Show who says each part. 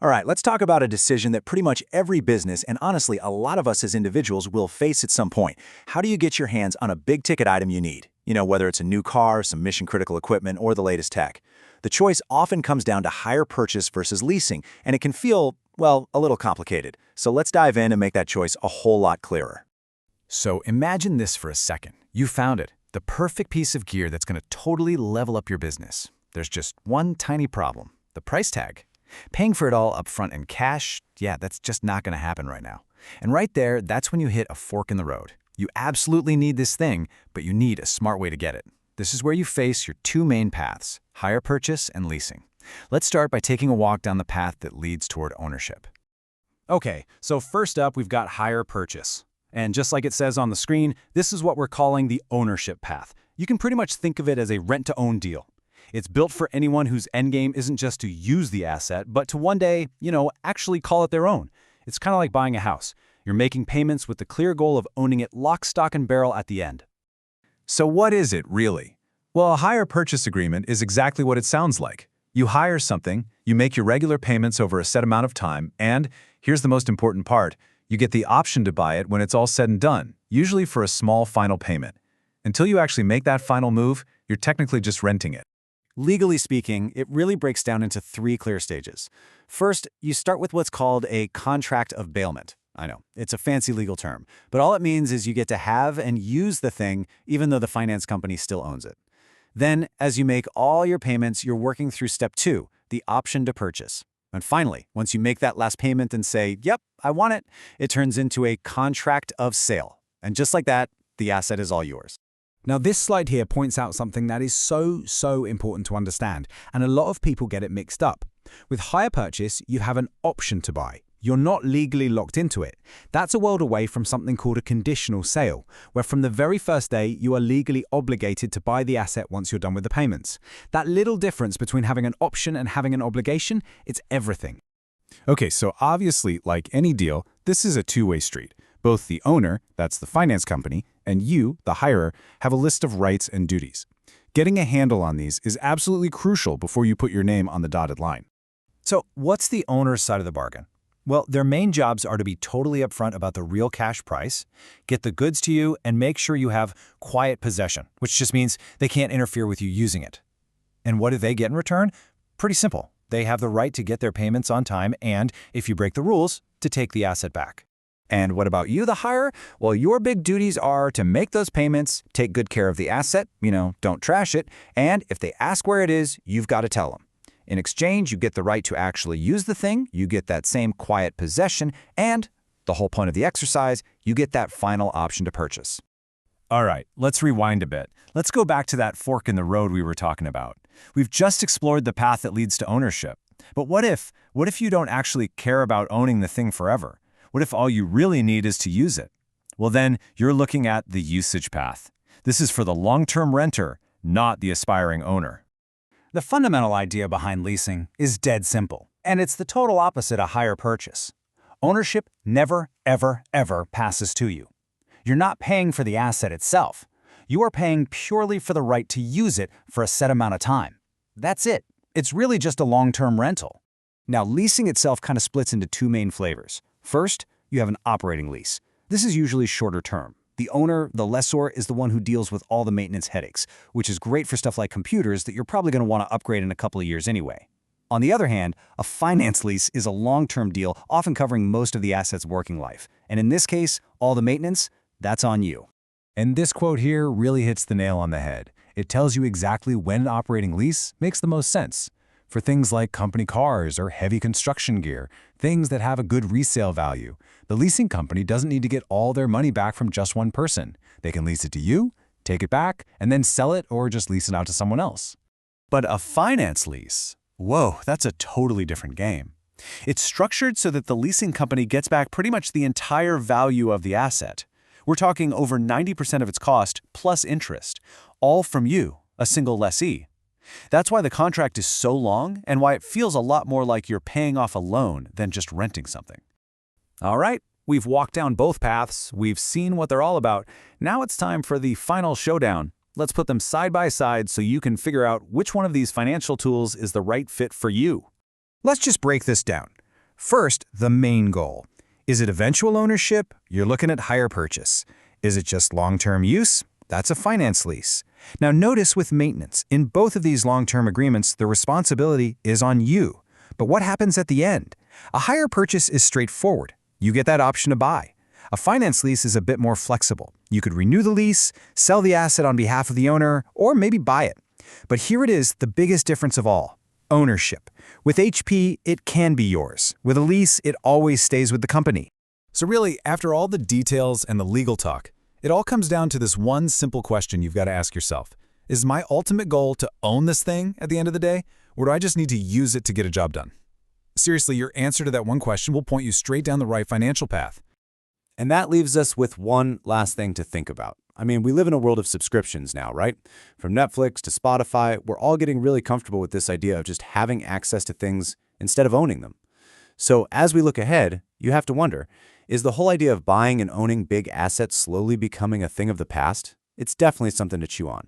Speaker 1: All right, let's talk about a decision that pretty much every business, and honestly, a lot of us as individuals, will face at some point. How do you get your hands on a big-ticket item you need? Whether it's a new car, some mission-critical equipment, or the latest tech. The choice often comes down to hire purchase versus leasing, and it can feel, well, a little complicated. So let's dive in and make that choice a whole lot clearer.
Speaker 2: So imagine this for a second. You found it, the perfect piece of gear that's going to totally level up your business. There's just one tiny problem, the price tag. Paying for it all upfront in cash, yeah, that's just not going to happen right now. And right there, that's when you hit a fork in the road. You absolutely need this thing, but you need a smart way to get it. This is where you face your two main paths, hire purchase and leasing. Let's start by taking a walk down the path that leads toward ownership.
Speaker 3: Okay, so first up, we've got hire purchase. And just like it says on the screen, this is what we're calling the ownership path. You can pretty much think of it as a rent-to-own deal. It's built for anyone whose endgame isn't just to use the asset, but to one day, actually call it their own. It's kind of like buying a house. You're making payments with the clear goal of owning it lock, stock, and barrel at the end.
Speaker 4: So what is it, really? Well, a hire purchase agreement is exactly what it sounds like. You hire something, you make your regular payments over a set amount of time, and, here's the most important part, you get the option to buy it when it's all said and done, usually for a small final payment. Until you actually make that final move, you're technically just renting it.
Speaker 3: Legally speaking, it really breaks down into three clear stages. First, you start with what's called a contract of bailment. I know, it's a fancy legal term, but all it means is you get to have and use the thing even though the finance company still owns it. Then, as you make all your payments, you're working through step 2, the option to purchase. And finally, once you make that last payment and say, yep, I want it, it turns into a contract of sale. And just like that, the asset is all yours.
Speaker 5: Now, this slide here points out something that is so important to understand, and a lot of people get it mixed up. With hire purchase, you have an option to buy. You're not legally locked into it. That's a world away from something called a conditional sale, where from the very first day, you are legally obligated to buy the asset once you're done with the payments. That little difference between having an option and having an obligation, it's everything.
Speaker 4: Okay, so obviously, like any deal, this is a two-way street. Both the owner, that's the finance company, and you, the hirer, have a list of rights and duties. Getting a handle on these is absolutely crucial before you put your name on the dotted line.
Speaker 1: So what's the owner's side of the bargain? Well, their main jobs are to be totally upfront about the real cash price, get the goods to you, and make sure you have quiet possession, which just means they can't interfere with you using it. And what do they get in return? Pretty simple. They have the right to get their payments on time and, if you break the rules, to take the asset back. And what about you, the hirer? Well, your big duties are to make those payments, take good care of the asset, don't trash it, and if they ask where it is, you've got to tell them. In exchange, you get the right to actually use the thing, you get that same quiet possession, and, the whole point of the exercise, you get that final option to purchase.
Speaker 3: All right, let's rewind a bit. Let's go back to that fork in the road we were talking about. We've just explored the path that leads to ownership. But what if you don't actually care about owning the thing forever? What if all you really need is to use it? Well, then you're looking at the usage path. This is for the long-term renter, not the aspiring owner.
Speaker 1: The fundamental idea behind leasing is dead simple, and it's the total opposite of hire purchase. Ownership never, ever, ever passes to you. You're not paying for the asset itself. You are paying purely for the right to use it for a set amount of time. That's it. It's really just a long-term rental. Now, leasing itself kind of splits into two main flavors. First, you have an operating lease. This is usually shorter term. The owner, the lessor, is the one who deals with all the maintenance headaches, which is great for stuff like computers that you're probably going to want to upgrade in a couple of years anyway. On the other hand, a finance lease is a long-term deal, often covering most of the asset's working life. And in this case, all the maintenance, that's on you.
Speaker 4: And this quote here really hits the nail on the head. It tells you exactly when an operating lease makes the most sense. For things like company cars or heavy construction gear, things that have a good resale value, the leasing company doesn't need to get all their money back from just one person. They can lease it to you, take it back, and then sell it or just lease it out to someone else.
Speaker 3: But a finance lease, whoa, that's a totally different game. It's structured so that the leasing company gets back pretty much the entire value of the asset. We're talking over 90% of its cost plus interest, all from you, a single lessee. That's why the contract is so long and why it feels a lot more like you're paying off a loan than just renting something. All right, we've walked down both paths, we've seen what they're all about. Now it's time for the final showdown. Let's put them side by side so you can figure out which one of these financial tools is the right fit for you.
Speaker 1: Let's just break this down.
Speaker 2: First, the main goal. Is it eventual ownership? You're looking at hire purchase. Is it just long-term use? That's a finance lease. Now notice with maintenance, in both of these long-term agreements, the responsibility is on you. But what happens at the end? A hire purchase is straightforward. You get that option to buy. A finance lease is a bit more flexible. You could renew the lease, sell the asset on behalf of the owner, or maybe buy it. But here it is, the biggest difference of all. Ownership. With HP, it can be yours. With a lease, it always stays with the company.
Speaker 4: So really, after all the details and the legal talk, it all comes down to this one simple question you've got to ask yourself. Is my ultimate goal to own this thing at the end of the day, or do I just need to use it to get a job done? Seriously, your answer to that one question will point you straight down the right financial path.
Speaker 3: And that leaves us with one last thing to think about. I mean, we live in a world of subscriptions now, right? From Netflix to Spotify, we're all getting really comfortable with this idea of just having access to things instead of owning them. So as we look ahead, you have to wonder, is the whole idea of buying and owning big assets slowly becoming a thing of the past? It's definitely something to chew on.